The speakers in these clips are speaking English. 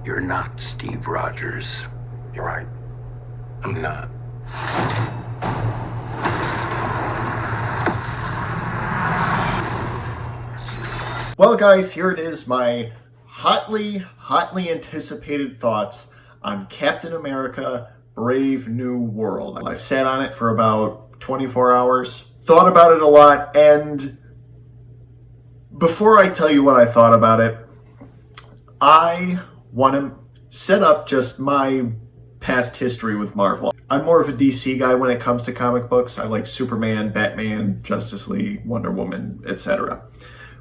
You're not Steve Rogers. You're right. I'm not. Well, guys, here it is, my hotly anticipated thoughts on Captain America: Brave New World. I've sat on it for about 24 hours, thought about it a lot, and before I tell you what I thought about it, I want to set up just my past history with Marvel. I'm more of a DC guy when it comes to comic books. I like Superman, Batman, Justice League, Wonder Woman, etc.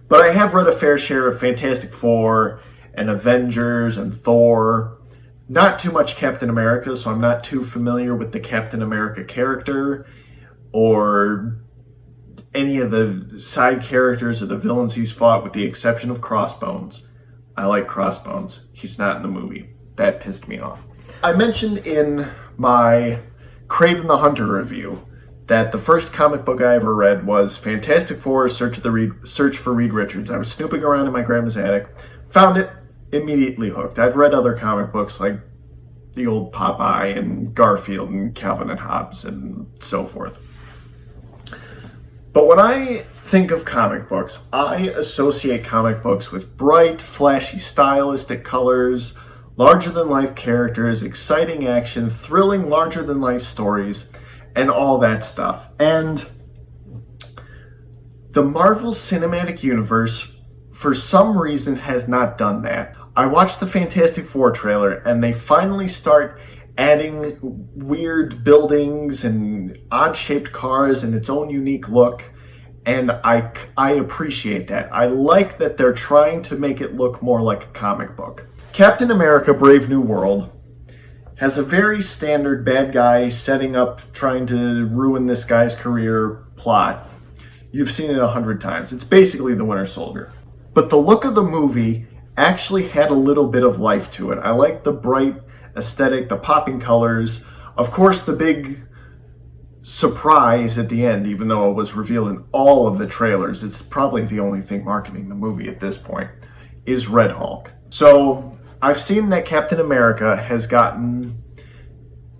But I have read a fair share of Fantastic Four and Avengers and Thor. Not too much Captain America, so I'm not too familiar with the Captain America character or any of the side characters or the villains he's fought, with the exception of Crossbones. I like Crossbones. He's not in the movie. That pissed me off. I mentioned in my Kraven the Hunter review that the first comic book I ever read was Fantastic Four: Search for Reed Richards. I was snooping around in my grandma's attic, found it, immediately hooked. I've read other comic books like the old Popeye and Garfield and Calvin and Hobbes and so forth. But when I think of comic books, I associate comic books with bright, flashy, stylistic colors, larger-than-life characters, exciting action, thrilling, larger-than-life stories, and all that stuff. And the Marvel Cinematic Universe, for some reason, has not done that. I watched the Fantastic Four trailer, and they finally start adding weird buildings and odd-shaped cars and its own unique look, and I appreciate that. I like that they're trying to make it look more like a comic book. Captain America: Brave New World has a very standard bad guy setting up, trying to ruin this guy's career plot. You've seen it 100 times. It's basically the Winter Soldier. But the look of the movie actually had a little bit of life to it. I like the bright aesthetic, the popping colors. Of course, the big surprise at the end, even though it was revealed in all of the trailers, it's probably the only thing marketing the movie at this point, is Red Hulk. So I've seen that Captain America has gotten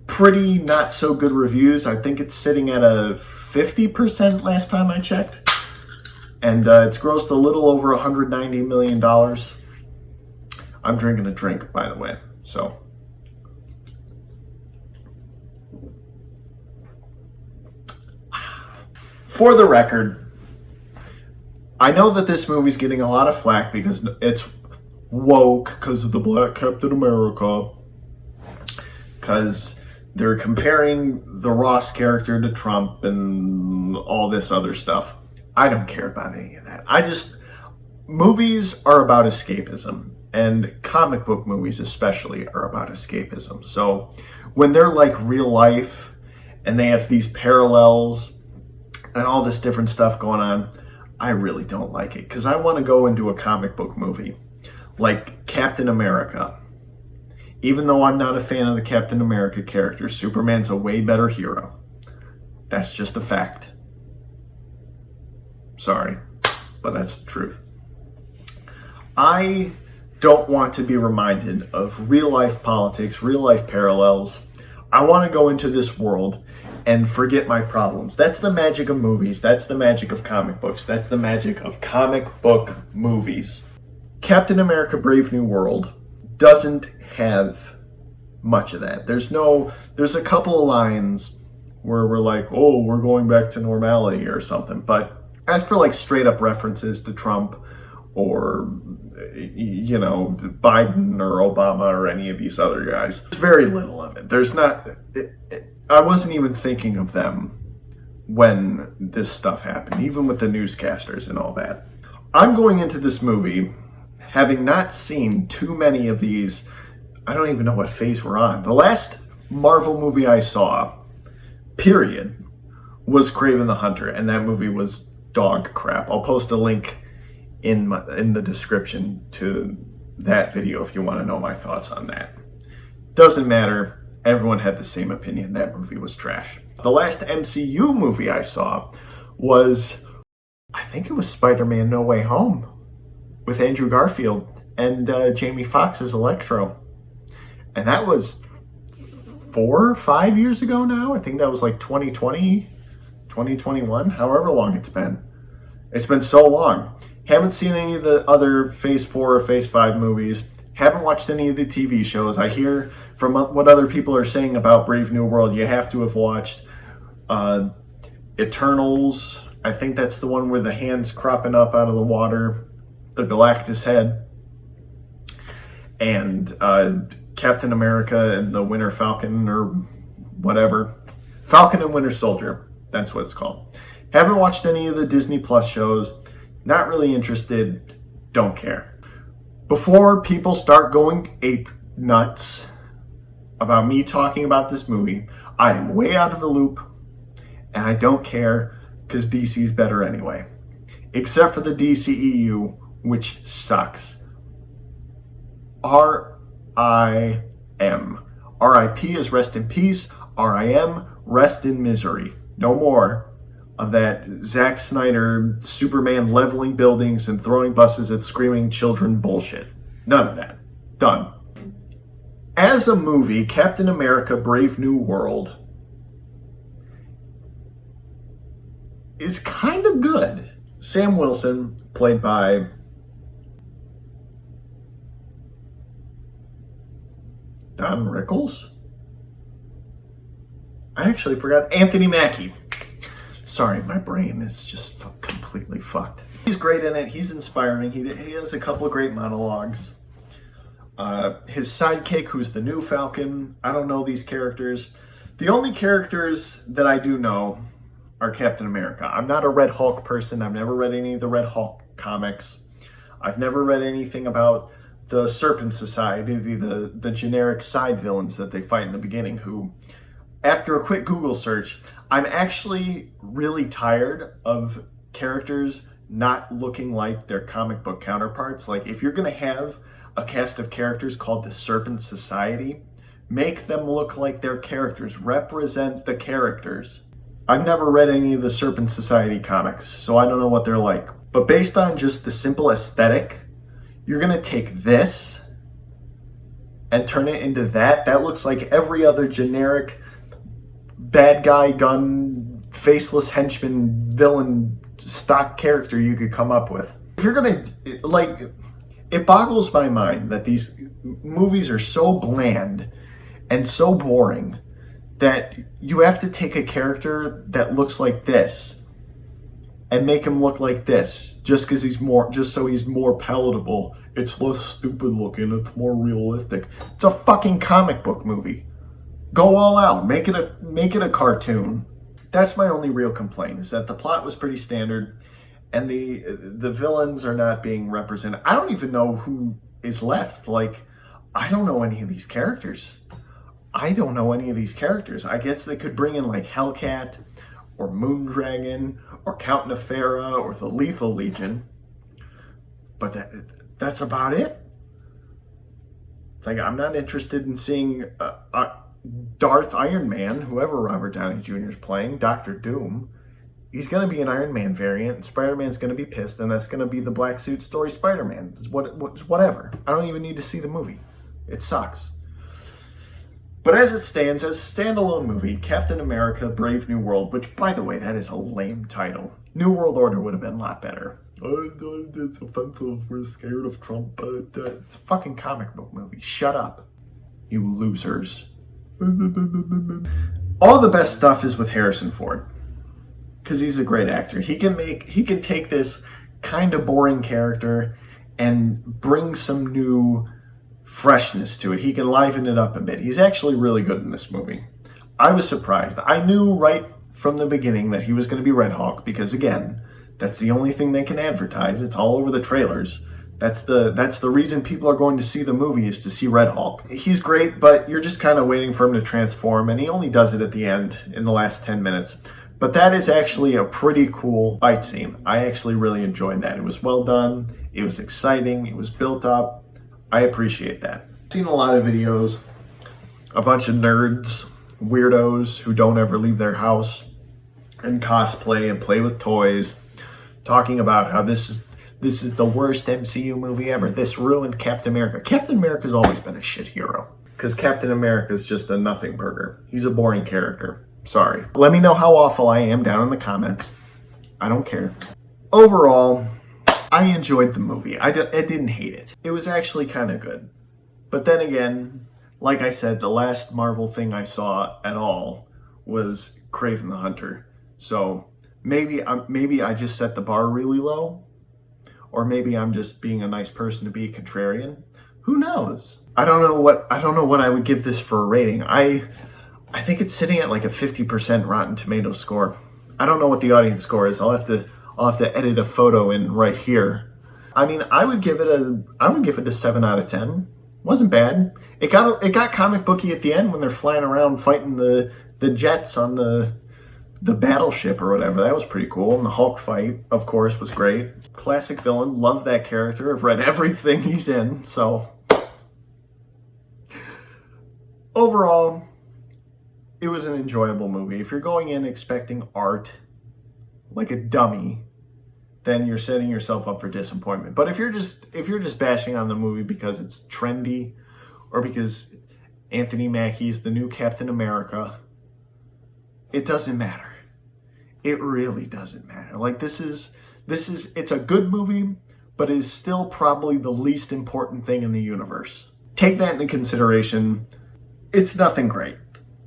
pretty not so good reviews. I think it's sitting at a 50% last time I checked. And it's grossed a little over $190 million. I'm drinking a drink, by the way. So for the record, I know that this movie's getting a lot of flack because it's woke, because of the Black Captain America, because they're comparing the Ross character to Trump and all this other stuff. I don't care about any of that. Movies are about escapism, and comic book movies especially are about escapism. So when they're like real life and they have these parallels and all this different stuff going on, I really don't like it, because I want to go into a comic book movie like Captain America. Even though I'm not a fan of the Captain America character, Superman's a way better hero. That's just a fact. Sorry, but that's the truth. I don't want to be reminded of real life politics, real life parallels. I want to go into this world and forget my problems. That's the magic of movies. That's the magic of comic books. That's the magic of comic book movies. Captain America: Brave New World doesn't have much of that. There's a couple of lines where we're like, oh, we're going back to normality or something. But as for like straight up references to Trump or, you know, Biden or Obama or any of these other guys, there's very little of it. I wasn't even thinking of them when this stuff happened, even with the newscasters and all that. I'm going into this movie having not seen too many of these. I don't even know what phase we're on. The last Marvel movie I saw, period, was Kraven the Hunter, and that movie was dog crap. I'll post a link in the description to that video if you want to know my thoughts on that. Doesn't matter. Everyone had the same opinion. That movie was trash. The last MCU movie I saw was, I think it was Spider-Man No Way Home with Andrew Garfield and Jamie Foxx as Electro. And that was 4 or 5 years ago now. I think that was like 2020, 2021, however long it's been. It's been so long. Haven't seen any of the other Phase 4 or Phase 5 movies. Haven't watched any of the TV shows. I hear from what other people are saying about Brave New World, you have to have watched Eternals. I think that's the one where the hand's cropping up out of the water. The Galactus head. And Captain America and the Winter Falcon or whatever. Falcon and Winter Soldier. That's what it's called. Haven't watched any of the Disney Plus shows. Not really interested. Don't care. Before people start going ape nuts about me talking about this movie, I am way out of the loop, and I don't care because DC's better anyway. Except for the DCEU, which sucks. R.I.M. R.I.P. is rest in peace. R.I.M. rest in misery. No more of that Zack Snyder Superman leveling buildings and throwing buses at screaming children bullshit. None of that. Done. As a movie, Captain America Brave New World is kind of good. Sam Wilson, played by Don Rickles? I actually forgot. Anthony Mackie. Sorry, my brain is just completely fucked. He's great in it. He's inspiring. He has a couple of great monologues. His sidekick, who's the new Falcon. I don't know these characters. The only characters that I do know are Captain America. I'm not a Red Hulk person. I've never read any of the Red Hulk comics. I've never read anything about the Serpent Society, the generic side villains that they fight in the beginning, who, after a quick Google search, I'm actually really tired of characters not looking like their comic book counterparts. Like, if you're going to have a cast of characters called the Serpent Society, make them look like their characters. Represent the characters. I've never read any of the Serpent Society comics, so I don't know what they're like. But based on just the simple aesthetic, you're going to take this and turn it into that. That looks like every other generic bad guy, gun, faceless henchman, villain, stock character you could come up with. If you're gonna, like, it boggles my mind that these movies are so bland and so boring that you have to take a character that looks like this and make him look like this just so he's more palatable. It's less stupid looking, it's more realistic. It's a fucking comic book movie. Go all out. Make it a cartoon. That's my only real complaint, is that the plot was pretty standard and the villains are not being represented. I don't even know who is left. Like, I don't know any of these characters. I guess they could bring in like Hellcat or Moondragon or Count Nefera or the Lethal Legion. But that's about it. It's like, I'm not interested in seeing Darth Iron Man, whoever Robert Downey Jr. is playing, Doctor Doom. He's going to be an Iron Man variant, and Spider-Man's going to be pissed, and that's going to be the black suit story Spider-Man. It's whatever. I don't even need to see the movie. It sucks. But as it stands, as a standalone movie, Captain America Brave New World, which, by the way, that is a lame title. New World Order would have been a lot better. It's offensive, we're scared of Trump. It's a fucking comic book movie. Shut up, you losers. All the best stuff is with Harrison Ford, because he's a great actor. He can take this kind of boring character and bring some new freshness to it. He can liven it up a bit. He's actually really good in this movie. I was surprised. I knew right from the beginning that he was going to be Red Hulk, because again, that's the only thing they can advertise. It's all over the trailers. That's the reason people are going to see the movie, is to see Red Hulk. He's great, but you're just kind of waiting for him to transform, and he only does it at the end in the last 10 minutes. But that is actually a pretty cool fight scene. I actually really enjoyed that. It was well done. It was exciting. It was built up. I appreciate that. I've seen a lot of videos, a bunch of nerds, weirdos who don't ever leave their house and cosplay and play with toys, talking about how this is the worst MCU movie ever. This ruined Captain America. Captain America's always been a shit hero. Because Captain America is just a nothing burger. He's a boring character. Sorry. Let me know how awful I am down in the comments. I don't care. Overall, I enjoyed the movie. I didn't hate it. It was actually kind of good. But then again, like I said, the last Marvel thing I saw at all was Kraven the Hunter. So maybe I just set the bar really low, or maybe I'm just being a nice person to be a contrarian. Who knows? I don't know what I would give this for a rating. I think it's sitting at like a 50% Rotten Tomatoes score. I don't know what the audience score is. I'll have to edit a photo in right here. I mean, I would give it a 7 out of 10. Wasn't bad. It got comic booky at the end when they're flying around fighting the jets on the battleship or whatever. That was pretty cool. And the Hulk fight, of course, was great. Classic villain. Love that character. I've read everything he's in. So overall, it was an enjoyable movie. If you're going in expecting art like a dummy, then you're setting yourself up for disappointment. But if you're just bashing on the movie because it's trendy or because Anthony Mackie is the new Captain America, it doesn't matter. It really doesn't matter. Like it's a good movie, but it is still probably the least important thing in the universe. Take that into consideration. It's nothing great,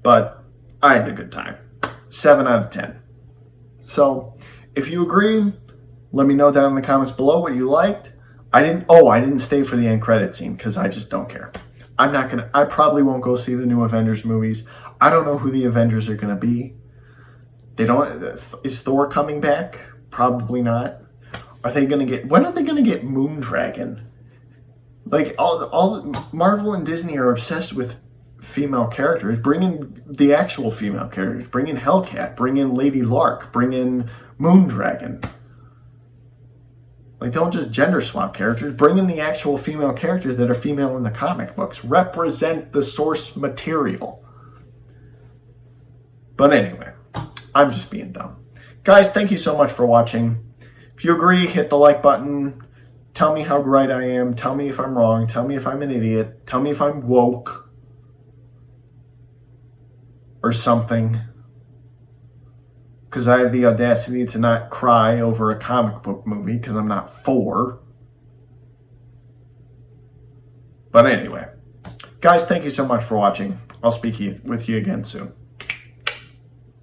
but I had a good time. 7 out of 10. So if you agree, let me know down in the comments below what you liked. I didn't stay for the end credit scene because I just don't care. I probably won't go see the new Avengers movies. I don't know who the Avengers are going to be. Is Thor coming back? Probably not. When are they going to get Moondragon? Like all Marvel and Disney are obsessed with female characters. Bring in the actual female characters. Bring in Hellcat. Bring in Lady Lark. Bring in Moondragon. Like, don't just gender swap characters. Bring in the actual female characters that are female in the comic books. Represent the source material. But anyway, I'm just being dumb. Guys, thank you so much for watching. If you agree, hit the like button. Tell me how right I am. Tell me if I'm wrong. Tell me if I'm an idiot. Tell me if I'm woke. Or something. Because I have the audacity to not cry over a comic book movie because I'm not 4. But anyway, guys, thank you so much for watching. I'll speak with you again soon.